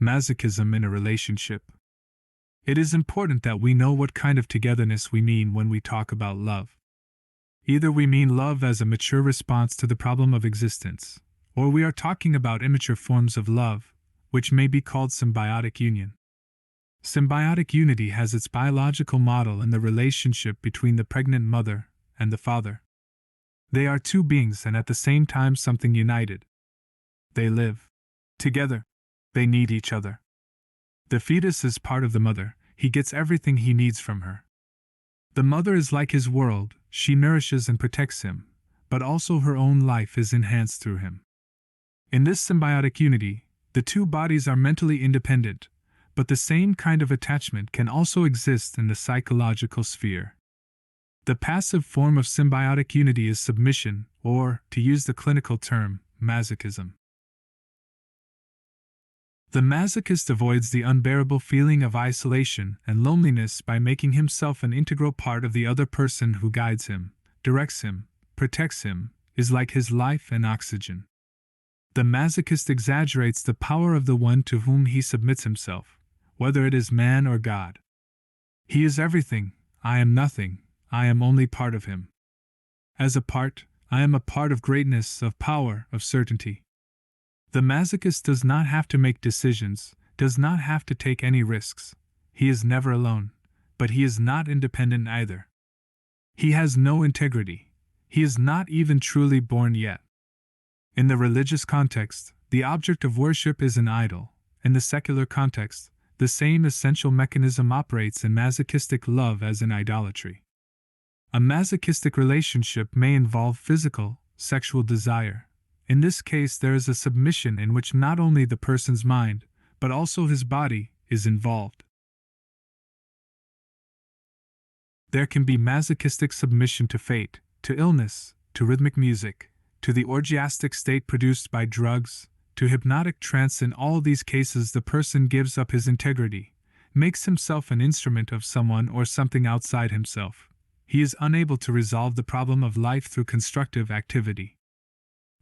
Masochism in a relationship. It is important that we know what kind of togetherness we mean when we talk about love. Either we mean love as a mature response to the problem of existence, or we are talking about immature forms of love, which may be called symbiotic union. Symbiotic unity has its biological model in the relationship between the pregnant mother and the father. They are two beings and at the same time something united. They live together. They need each other. The fetus is part of the mother, he gets everything he needs from her. The mother is like his world, she nourishes and protects him, but also her own life is enhanced through him. In this symbiotic unity, the two bodies are mentally independent, but the same kind of attachment can also exist in the psychological sphere. The passive form of symbiotic unity is submission, or, to use the clinical term, masochism. The masochist avoids the unbearable feeling of isolation and loneliness by making himself an integral part of the other person who guides him, directs him, protects him, is like his life and oxygen. The masochist exaggerates the power of the one to whom he submits himself, whether it is man or God. He is everything, I am nothing, I am only part of him. As a part, I am a part of greatness, of power, of certainty. The masochist does not have to make decisions, does not have to take any risks. He is never alone, but he is not independent either. He has no integrity. He is not even truly born yet. In the religious context, the object of worship is an idol. In the secular context, the same essential mechanism operates in masochistic love as in idolatry. A masochistic relationship may involve physical, sexual desire. In this case, there is a submission in which not only the person's mind, but also his body, is involved. There can be masochistic submission to fate, to illness, to rhythmic music, to the orgiastic state produced by drugs, to hypnotic trance. In all these cases, the person gives up his integrity, makes himself an instrument of someone or something outside himself. He is unable to resolve the problem of life through constructive activity.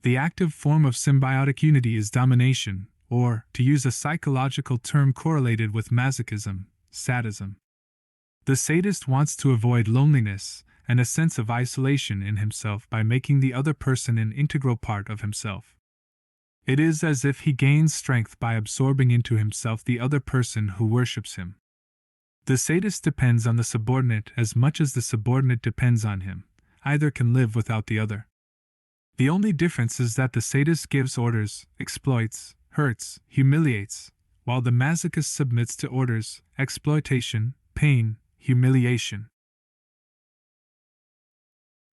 The active form of symbiotic unity is domination, or, to use a psychological term correlated with masochism, sadism. The sadist wants to avoid loneliness and a sense of isolation in himself by making the other person an integral part of himself. It is as if he gains strength by absorbing into himself the other person who worships him. The sadist depends on the subordinate as much as the subordinate depends on him. Either can live without the other. The only difference is that the sadist gives orders, exploits, hurts, humiliates, while the masochist submits to orders, exploitation, pain, humiliation.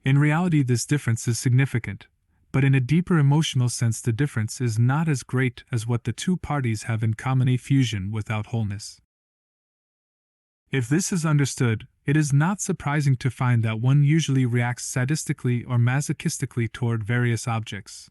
In reality, this difference is significant, but in a deeper emotional sense, the difference is not as great as what the two parties have in common: a fusion without wholeness. If this is understood, it is not surprising to find that one usually reacts sadistically or masochistically toward various objects.